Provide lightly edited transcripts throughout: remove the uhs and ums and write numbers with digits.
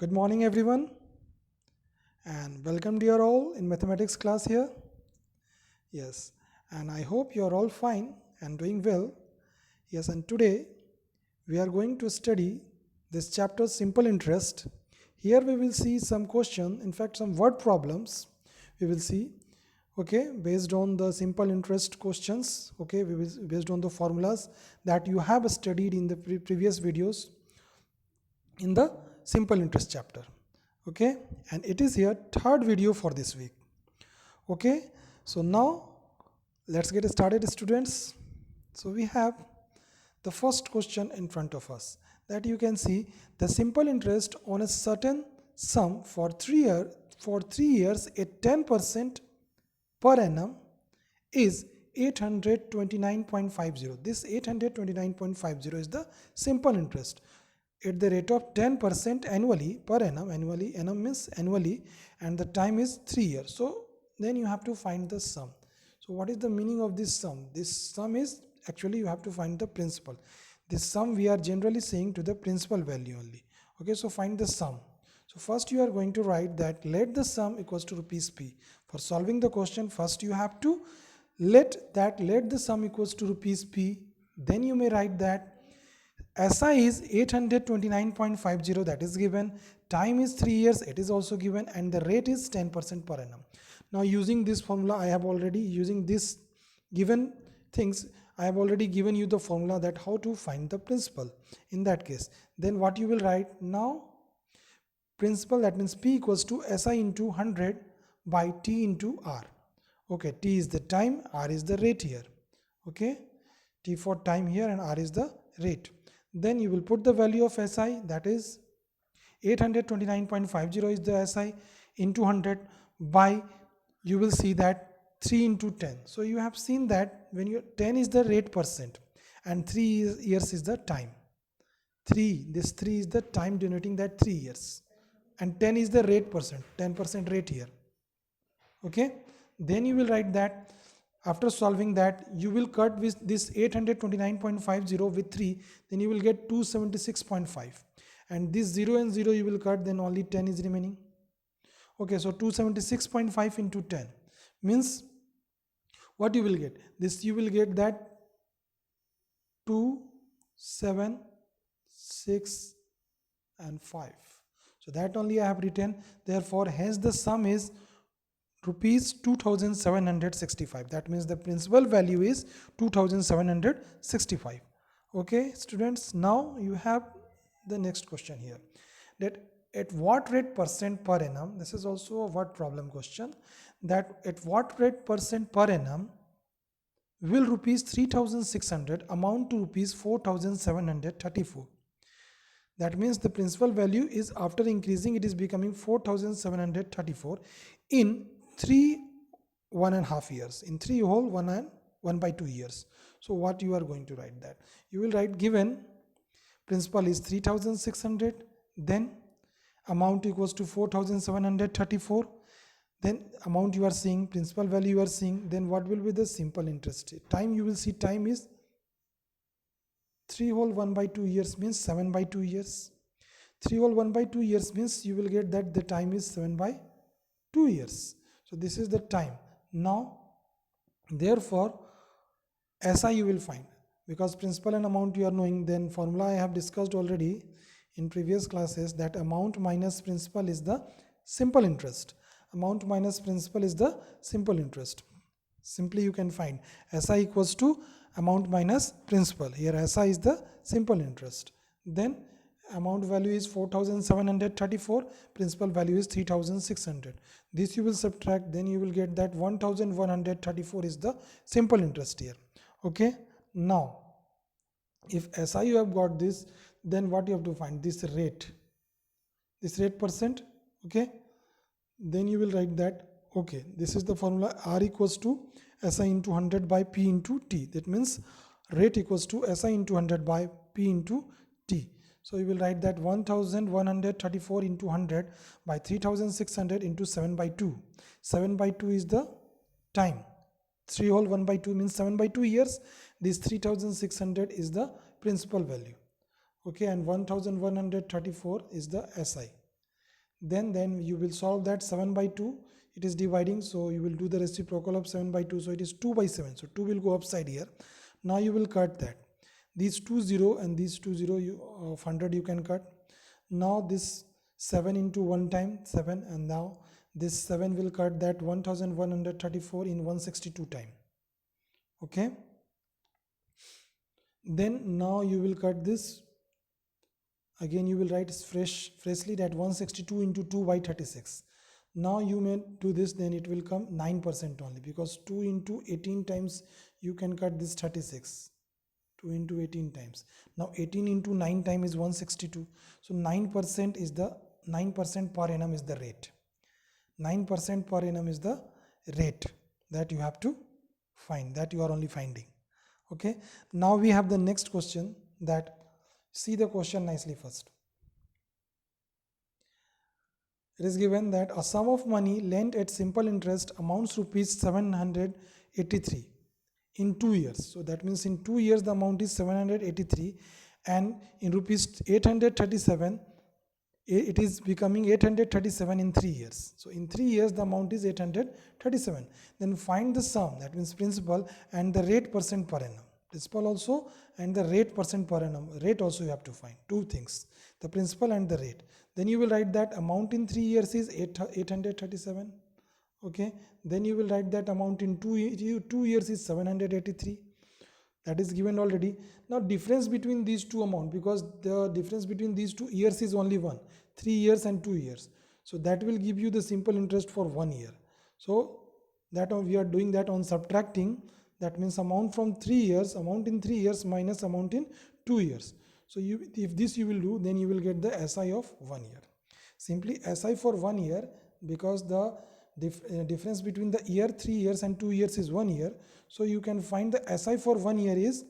Good morning, everyone, and welcome to you all in mathematics class here. Yes, and I hope you are all fine and doing well. Yes, and today we are going to study this chapter simple interest. Here we will see some question, in fact, some word problems. We will see, okay, based on the simple interest questions. Okay, we will based on the formulas that you have studied in the previous videos in the simple interest chapter. Okay, and it is here third video for this week. Okay, so now let's get started, students. So we have the first question in front of us, that you can see the simple interest on a certain sum for 3 years at 10% per annum is 829.50. This 829.50 is the simple interest at the rate of 10% annually per annum. Annum means annually, and the time is 3 years. So then you have to find the sum. So what is the meaning of this sum? This sum is actually you have to find the principal. This sum we are generally saying to the principal value only. Okay, so find the sum. So first you are going to write that let the sum equals to rupees p. For solving the question, first you have to let the sum equals to rupees p. Then you may write that SI is 829.50, that is given. Time is 3 years, it is also given, and the rate is 10% per annum. Now using this formula, I have already using this given things, I have already given you the formula that how to find the principal. In that case, then what you will write now, principal, that means P equals to SI into 100 by T into R. Okay, T is the time, R is the rate here. Okay, T for time here and R is the rate. Then you will put the value of SI, that is 829.50 is the SI, into 100 by, you will see that 3 into 10. So you have seen that when you 10 is the rate percent and 3 years is the time. 3, this 3 is the time denoting that 3 years, and 10 is the rate percent, 10% rate here. Okay, then you will write that after solving that you will cut with this 829.50 with 3, then you will get 276.5, and this 0 and 0 you will cut, then only 10 is remaining. Okay, so 276.5 into 10 means what you will get, this you will get that 2, 7, 6 and 5. So that only I have written. Therefore hence the sum is rupees 2765. That means the principal value is 2765. Okay students, now you have the next question here, that at what rate percent per annum, this is also a word problem question, that at what rate percent per annum will rupees 3600 amount to rupees 4734. That means the principal value is, after increasing, it is becoming 4734 in 1.5 years, in 3 whole 1 by 2 years. So what you are going to write, that you will write given principal is 3600, then amount equals to 4734, then amount you are seeing, principal value you are seeing, then what will be the simple interest? Time, you will see time is 3 whole 1 by 2 years means 7 by 2 years. 3 whole 1 by 2 years means you will get that the time is 7 by 2 years. So this is the time. Now therefore SI you will find, because principal and amount you are knowing, then formula I have discussed already in previous classes, that amount minus principal is the simple interest. Amount minus principal is the simple interest. Simply you can find SI equals to amount minus principal. Here SI is the simple interest. Then amount value is 4734, principal value is 3600. This you will subtract, then you will get that 1134 is the simple interest here. Okay, now if SI you have got this, then what you have to find, this rate percent. Okay, then you will write that, okay, this is the formula, R equals to SI into 100 by P into T. That means rate equals to SI into 100 by P into T. So you will write that 1134 into 100 by 3600 into 7 by 2. 7 by 2 is the time. 3 whole 1 by 2 means 7 by 2 years. This 3600 is the principal value. Okay, and 1134 is the SI. then you will solve that. 7 by 2 it is dividing, so you will do the reciprocal of 7 by 2, so it is 2 by 7, so 2 will go upside here. Now you will cut that, these 2 0 and these 2 0 of 100 you can cut. Now this 7 into 1 time 7, and now this 7 will cut that 1134 in 162 time. Okay, then now you will cut this again, you will write freshly that 162 into 2 by 36. Now you may do this, then it will come 9% only, because 2 into 18 times you can cut this 36. 2 into 18 times. Now 18 into 9 time is 162. So 9% is the 9% per annum is the rate. 9% per annum is the rate that you have to find, that you are only finding. Okay. Now we have the next question, that see the question nicely first. It is given that a sum of money lent at simple interest amounts rupees 783 in 2 years. So that means in 2 years the amount is 783, and in rupees 837 it is becoming 837 in 3 years. So in 3 years the amount is 837. Then find the sum, that means principal and the rate percent per annum. Principal also and the rate percent per annum. Rate also you have to find. Two things, the principal and the rate. Then you will write that amount in 3 years is 837. Okay, then you will write that amount in 2 years is 783. That is given already. Now difference between these two amount, because the difference between these 2 years is only one, 3 years and 2 years. So that will give you the simple interest for 1 year. So that we are doing that on subtracting. That means amount from 3 years, amount in 3 years minus amount in 2 years. So if this you will do, then you will get the SI of 1 year. Simply SI for 1 year, because the difference between the year 3 years and 2 years is 1 year. So you can find the SI for 1 year is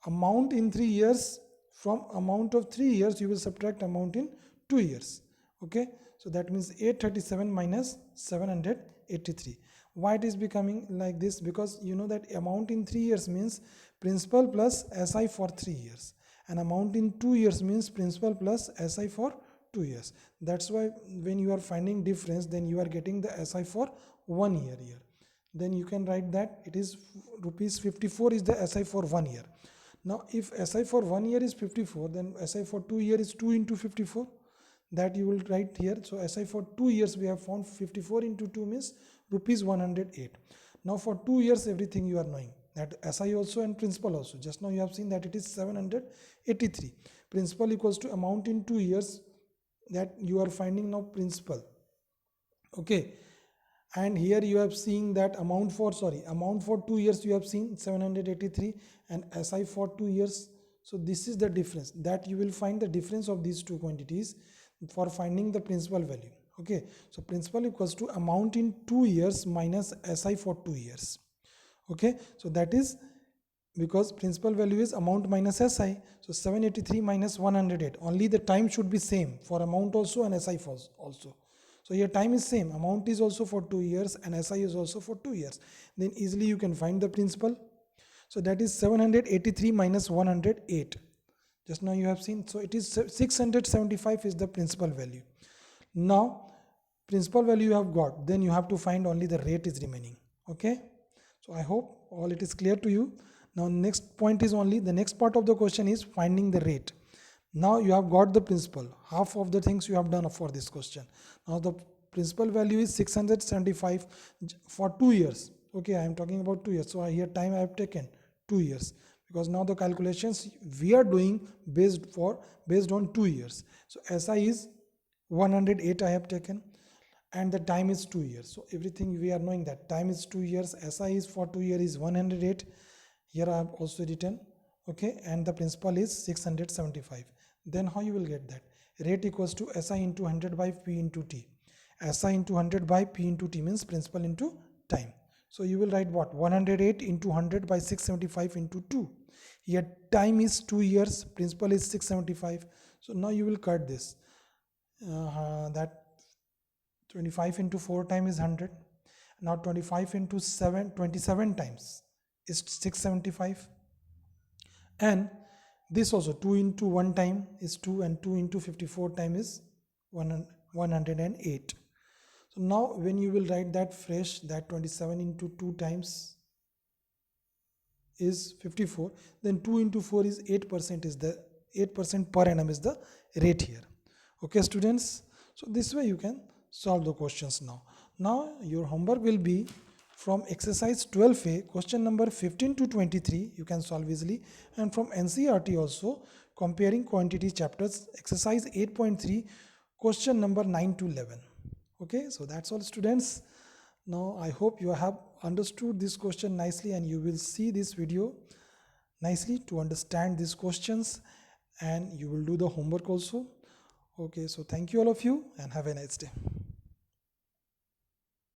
amount in 3 years, from amount of 3 years you will subtract amount in 2 years. Okay, so that means 837 minus 783. Why it is becoming like this? Because you know that amount in 3 years means principal plus SI for 3 years, and amount in 2 years means principal plus SI for 2 years. That's why when you are finding difference, then you are getting the SI for 1 year here. Then you can write that it is rupees 54 is the SI for 1 year. Now if SI for 1 year is 54, then SI for 2 year is 2 into 54. That you will write here. So SI for 2 years we have found 54 into 2 means rupees 108. Now for 2 years everything you are knowing, that SI also and principal also. Just now you have seen that it is 783. Principal equals to amount in 2 years, that you are finding now principal. Okay, and here you have seen that amount for 2 years you have seen 783, and SI for 2 years. So this is the difference, that you will find the difference of these two quantities for finding the principal value. Okay, so principal equals to amount in 2 years minus SI for 2 years. Okay, so that is because principal value is amount minus SI. So 783 minus 108, only the time should be same for amount also and SI for also. So your time is same, amount is also for 2 years and SI is also for 2 years. Then easily you can find the principal. So that is 783 minus 108. Just now you have seen. So it is 675 is the principal value. Now principal value you have got, then you have to find only the rate is remaining. Okay, so I hope all it is clear to you. Now next point is only the next part of the question is finding the rate. Now you have got the principal, half of the things you have done for this question. Now the principal value is 675 for 2 years. Okay, I am talking about 2 years. So here time I have taken 2 years, because now the calculations we are doing based on 2 years. So SI is 108 I have taken, and the time is 2 years. So everything we are knowing that time is 2 years, SI is for 2 years is 108. Here I have also written. Okay, and the principal is 675. Then how you will get that? Rate equals to SI into 100 by P into T. SI into 100 by P into T means principal into time. So you will write what? 108 into 100 by 675 into 2. Here time is 2 years, principal is 675. So now you will cut this. That 25 into 4 times is 100. Now 25 into 27 times is 675. And this also 2 into 1 time is 2, and 2 into 54 time is 108. So now when you will write that fresh, that 27 into 2 times is 54, then 2 into 4 is 8%, is the 8% per annum is the rate here. Okay students, so this way you can solve the questions. Now your homework will be from exercise 12a, question number 15 to 23 you can solve easily, and from NCERT also, comparing quantity chapters, exercise 8.3, question number 9 to 11. Okay, so that's all students. Now I hope you have understood this question nicely, and you will see this video nicely to understand these questions, and you will do the homework also. Okay, so thank you all of you, and have a nice day.